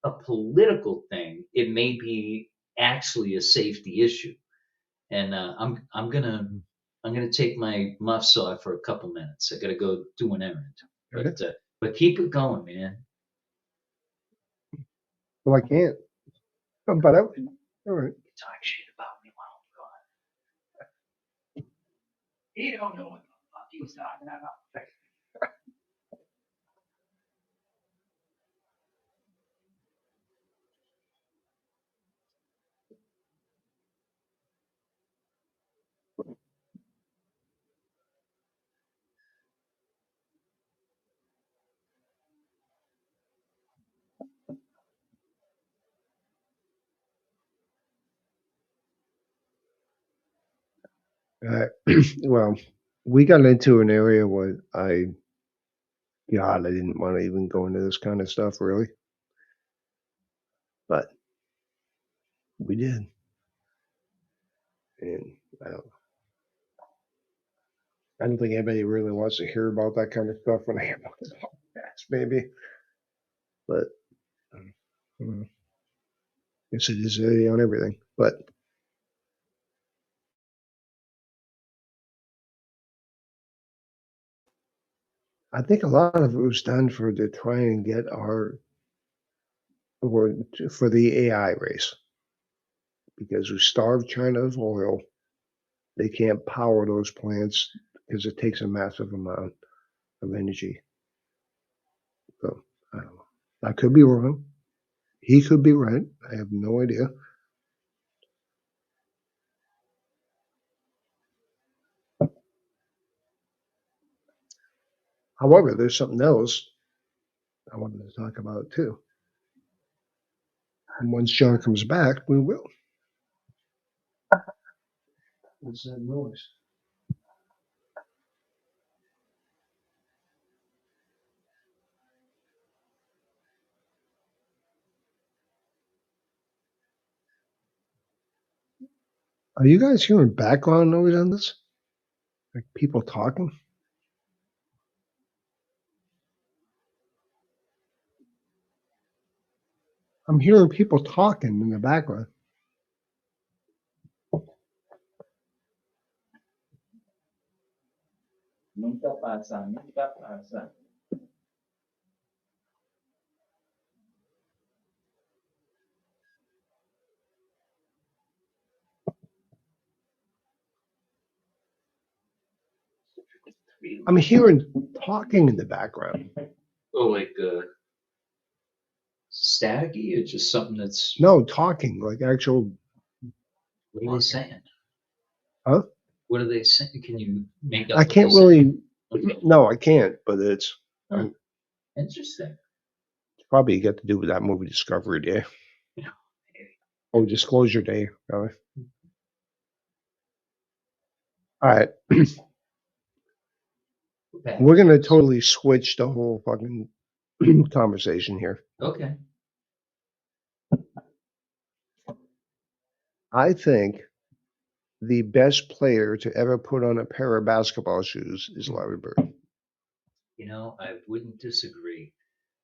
a political thing. It may be actually a safety issue. And I'm gonna take my muffs off for a couple minutes. I gotta go do an errand. Okay. But keep it going, man. Well, I can't. But all right. Talk shit about me while I'm gone. You don't know what the fuck he's talking about. Well, we got into an area where God, I didn't want to even go into this kind of stuff really, but we did. And I don't think anybody really wants to hear about that kind of stuff when I hear about the podcast, maybe. But guess it is on everything. But I think a lot of it was done to try and get for the AI race because we starved China of oil. They can't power those plants because it takes a massive amount of energy. So I don't know. I could be wrong. He could be right. I have no idea. However, there's something else I wanted to talk about too. And once John comes back, we will. What's that noise? Are you guys hearing background noise on this? Like people talking? I'm hearing people talking in the background. Nunca pasa, nunca pasa. I'm hearing talking in the background. Oh, like staticky or just something that's. No, talking, like actual. What are they saying? Huh? What are they saying? Can you make up? I what can't they're saying? really. Okay. No, I can't. But it's Interesting. probably got to do with that movie Discovery Day. Yeah. Oh, Disclosure Day. Probably. All right. Okay. We're going to totally switch the whole fucking conversation here. Okay. I think the best player to ever put on a pair of basketball shoes is Larry Bird. I wouldn't disagree.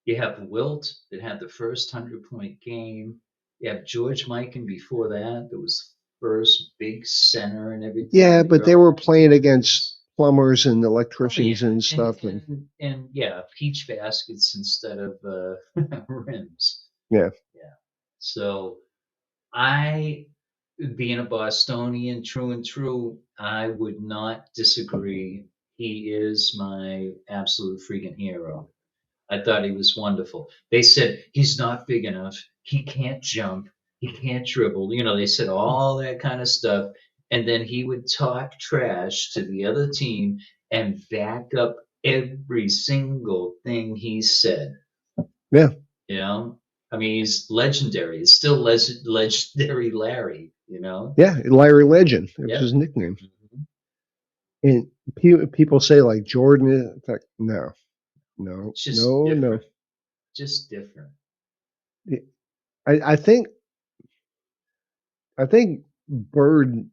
You have Wilt that had the first 100-point game. You have George Mikan before that. That was first big center and everything. Yeah, but they were playing against It's- plumbers and electricians Oh, yeah. and stuff. And yeah, peach baskets instead of rims. Yeah. Yeah. So I, being a Bostonian, true and true, I would not disagree. He is my absolute freaking hero. I thought he was wonderful. They said he's not big enough. He can't jump. He can't dribble. They said all that kind of stuff. And then he would talk trash to the other team and back up every single thing he said. Yeah. You know, I mean, he's legendary. It's still legendary Larry. You know. Yeah, Larry Legend. It was Yeah. his nickname. Mhm. And people say like Jordan. It's like no, no, It's just no, no. different. Just different. I think Bird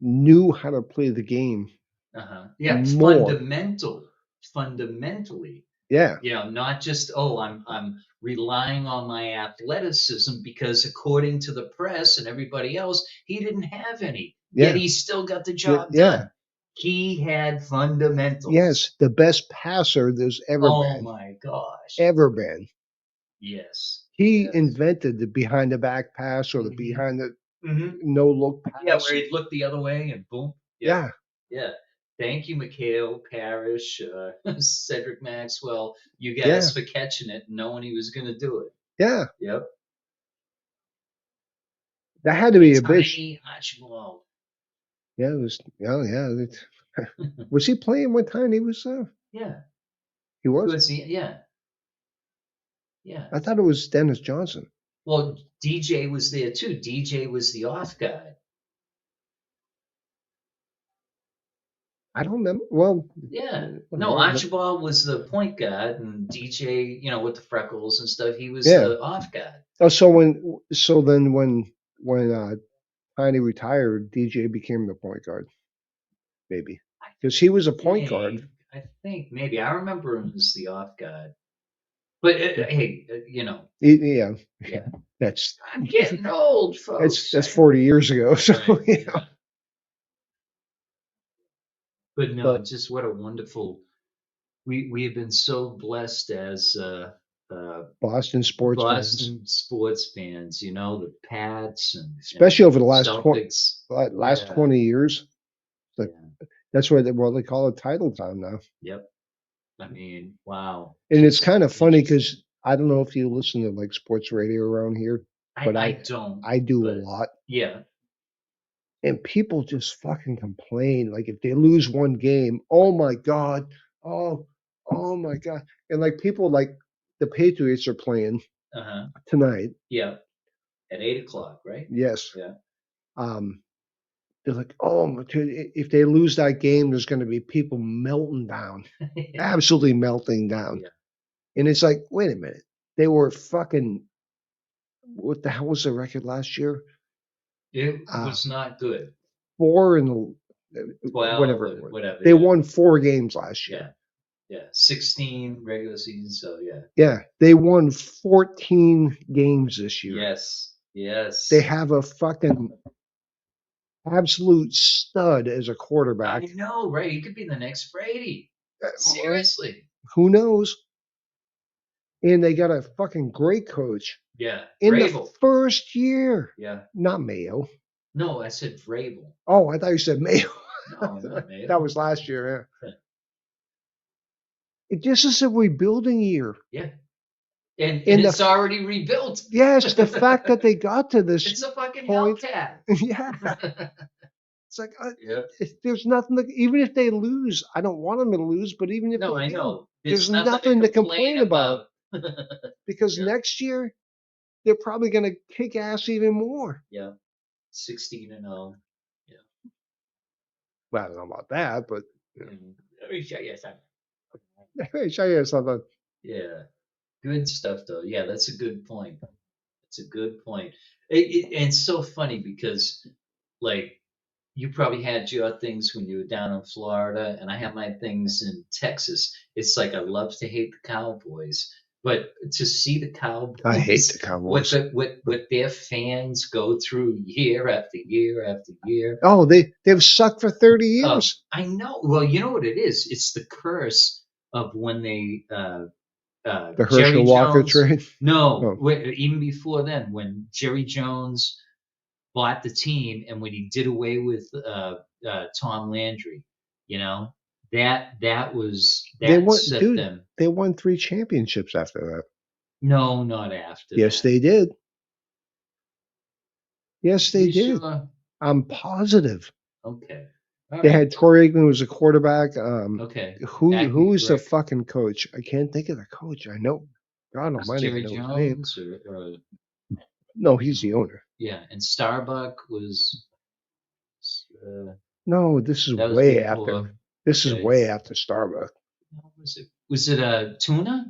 knew how to play the game Yeah, more. fundamentally, Yeah, not just, oh, I'm relying on my athleticism because according to the press and everybody else, he didn't have any. Yet yeah, he still got the job yeah. done. He had fundamentals. Yes, the best passer there's Oh my gosh. ever been. Yes. He Yes. invented the behind the back pass or the Hmm. behind the Hmm. no look Yeah, pass. where he'd look the other way and boom. Yeah. Yeah, Yeah. Thank you, Mikhail Parrish, Cedric Maxwell, you yeah, guys for catching it and knowing he was going to do it. yeah. Yep. That had to A be a bitch. tiny Archibald. Yeah, it was. Oh, yeah. Was he playing one time? He was. Yeah. He was. Yeah. Yeah. I thought it was Dennis Johnson. Well, DJ was there too. DJ was the off guy. I don't remember. Well, Yeah. No, whatever. But Archibald was the point guard and DJ, with the freckles and stuff, he was yeah. the off guard. Oh, so then when Tiny retired, DJ became the point guard, maybe I because he was a point guard. think, I think maybe I remember him as the off guard. But hey, Yeah, yeah, that's I'm getting old, folks. that's 40 years ago. So Right. yeah, But no, but just what a wonderful. We have been so blessed as Boston sports fans, Boston sports fans. The Pats and especially over the Celtics. last Yeah, 20 years, like yeah, that's what they call it title time now. yep. I mean, wow. And it's Just kind of funny interesting. because I don't know if you listen to like sports radio around here, I but I don't, I do a but lot. yeah, And people just fucking complain. Like if they lose one game, oh my God. Oh, oh my God. And like people like the Patriots are playing uh-huh, tonight. yeah. At 8 o'clock, right? Yes. Yeah. Um, they're like, oh, if they lose that game, there's going to be people melting down, absolutely melting down. Yeah. And it's like, wait a minute. They were fucking, what the hell was the record last year? It Uh, was not good. 4 and 12 whatever or it was. whatever. They Yeah. won 4 games last year. Yeah. Yeah. 16 regular season. So yeah. Yeah, they won 14 games this year. Yes. They Yes. have a fucking absolute stud as a I quarterback. know, right? He could be the next Brady. Well, Seriously. who knows? And they got a fucking great coach Yeah. in the Vrabel. first year. Yeah. Not Mayo. No, I said Vrabel. Oh, I thought you said Mayo. No, not Mayo. That was last year. Yeah. It just is a rebuilding year. Yeah. And In it's the already rebuilt. yes, the fact that they got to this It's a fucking point. Hellcat. Yeah, it's like Yeah. there's nothing. Even if they lose, I don't want them to lose. But even if No, they I do, know. there's There's nothing nothing to to complain complain about about. because Yeah. next year they're probably going to kick ass even more. Yeah. 16-0. Yeah. Well, I don't know about that, but Let me show you something. hey, show you something. Yeah. Good stuff, though. Yeah, that's a good point. It's a good point. And it's so funny because, like, you probably had your things when you were down in Florida, and I have my things in Texas. It's like I love to hate the Cowboys, but to see the I hate Cowboys, the Cowboys. what their fans go through year after year after year. Oh, they've sucked for 30 years. I know. Well, you know what it is? It's the curse of when they The Jerry Herschel Walker Jones. trade. No, Oh, even before then, when Jerry Jones bought the team and when he did away with Tom Landry, you know they that won, set dude. them. They won 3 championships after that. No, not after Yes, that. they did. Yes, they You did. sure? I'm positive. Okay. All They right. had Troy Aikman was a quarterback. Okay. Who Acme was the correct. fucking coach? I can't think of the coach. I know. God Was Almighty, I Jerry know his name. Jones or No, he's the owner. yeah, and Starbuck was uh, No, this is that was way before. after. This is Okay, way after Starbucks. what was it? Was it a tuna?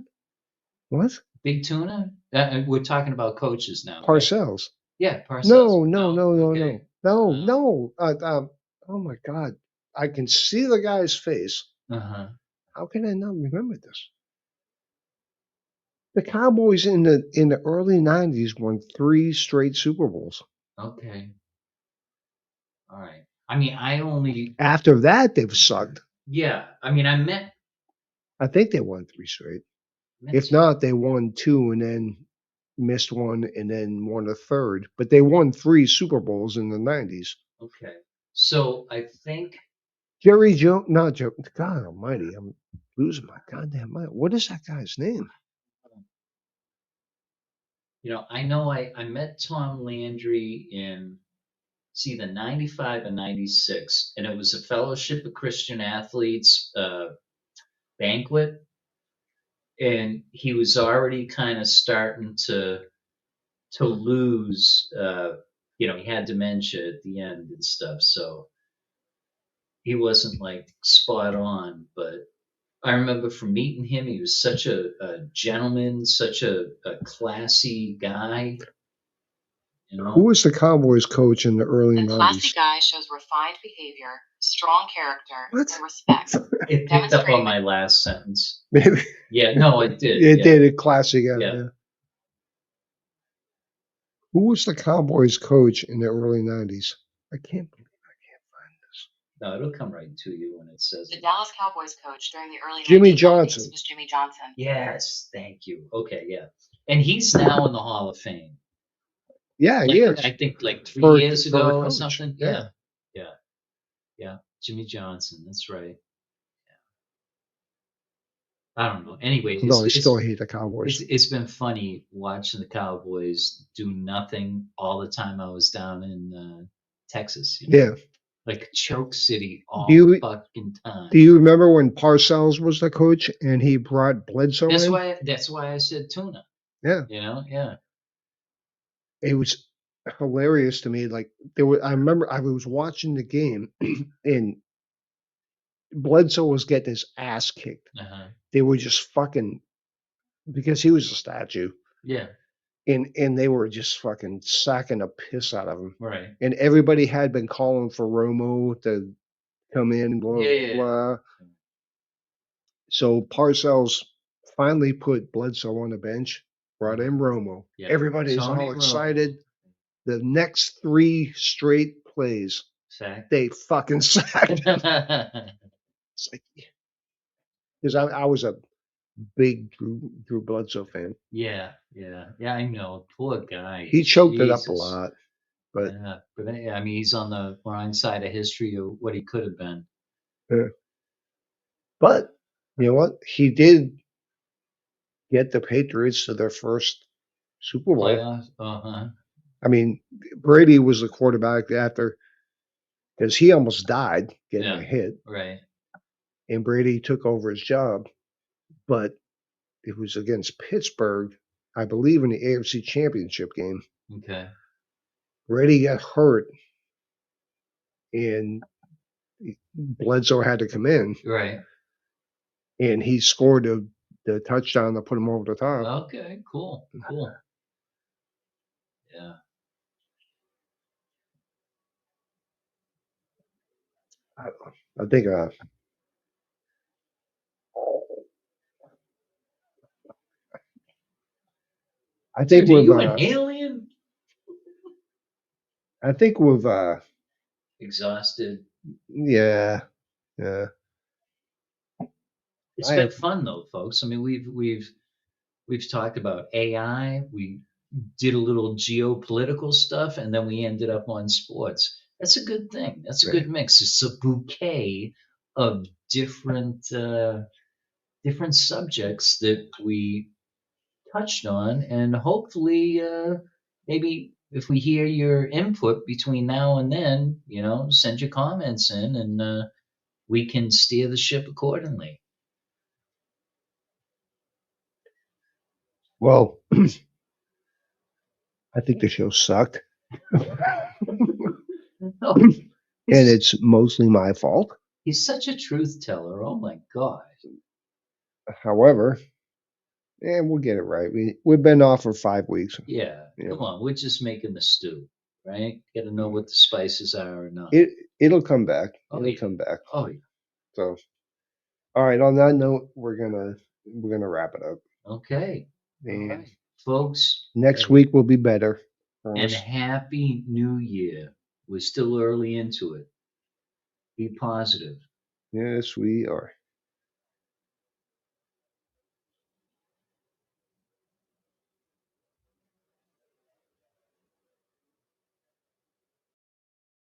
What? Big tuna? We're talking about coaches now, right? Parcells. Yeah, Parcells. No, no, No, no, no, okay. no, no, Uh, no. Oh my God, I can see the guy's face. uh-huh. How can I not remember this? The Cowboys in the early '90s won 3 straight Super Bowls. Okay. All right. I mean, I only After that, they've sucked. yeah. I mean, I met I think they won 3 straight. met If not, they won two and then missed one and then won a third. But they won 3 Super Bowls in the '90s. okay. So I think Jerry Jones, not Joe. God Almighty, I'm losing my goddamn mind. What is that guy's name? I know I met Tom Landry in see the 95 and 96, and it was a Fellowship of Christian Athletes banquet, and he was already kind of starting to lose. He had dementia at the end and stuff, so he wasn't like spot on. But I remember from meeting him, he was such a gentleman, such a classy guy. Who was the Cowboys coach in the early The classy '90s? guy shows refined behavior, strong character, What? and respect. It picked up on my last sentence. Maybe Yeah, no, it did. it Yeah, did. A classic guy. yeah. Yeah. Who was the Cowboys coach in the early '90s? I can't believe I can't find this. No, it'll come right to you when it says The it. Dallas Cowboys coach during the early Jimmy 1990s Johnson. was Jimmy Johnson. Yes, thank you. Okay, yeah. And he's now in the Hall of Fame. Yeah, he is. I think like 3 For- years for a ago or coach. something. Yeah. Yeah. Jimmy Johnson, that's right. I don't know. Anyway, No, I still hate the Cowboys. it's been funny watching the Cowboys do nothing all the time I was down in Texas. Yeah. Like Choke City all Do you- the fucking time. Do you remember when Parcells was the coach and he brought Bledsoe in? That's why I said tuna. Yeah. Yeah. It was hilarious to me. Like I remember I was watching the game and Bledsoe was getting his ass kicked. Uh-huh. They were just fucking because he was a statue. Yeah. And they were just fucking sacking the piss out of him. Right. And everybody had been calling for Romo to come in, blah, Yeah. blah. So Parcells finally put Bledsoe on the bench, brought in Romo. Yeah. Everybody's Tony all Romo. excited. The next 3 straight plays, Sack. they fucking sacked him. It's like, because I was a big Drew Bledsoe fan. Yeah. I know. Poor guy. He choked it up a Jesus. lot, but I mean, he's on the wrong side of history of what he could have been. but you know what? He did get the Patriots to their first Super Bowl. Playoffs. Uh-huh. I mean, Brady was the quarterback after because he almost died getting a hit, Right. and Brady took over his job. But it was against Pittsburgh, I believe, in the AFC Championship game. Okay. Brady got hurt, and Bledsoe had to come in, Right. and he scored the touchdown to put him over the top. Okay. Cool. Yeah. I think I think Dude, are you with an alien? I think with Exhausted. yeah. It's I been have- fun though, folks. I mean, we've talked about AI. We did a little geopolitical stuff, and then we ended up on sports. That's a good thing. That's a good mix. It's a bouquet of different subjects that we touched on, and hopefully, maybe if we hear your input between now and then, send your comments in, and we can steer the ship accordingly. Well, I think the show sucked, No, and he's, it's mostly my fault. he's such a truth teller. Oh my God. However, we'll get it right. We've been off for 5 weeks. Yeah, Yeah. come on. We're just making the stew, right? Got to know what the spices are or not. It'll come back. Oh, It'll yeah. come back. Oh, yeah. So, all right. On that note, we're gonna wrap it up. Okay. All And right. Folks, next hey, week will be better. and Happy New Year. We're still early into it. Be positive. Yes, we are.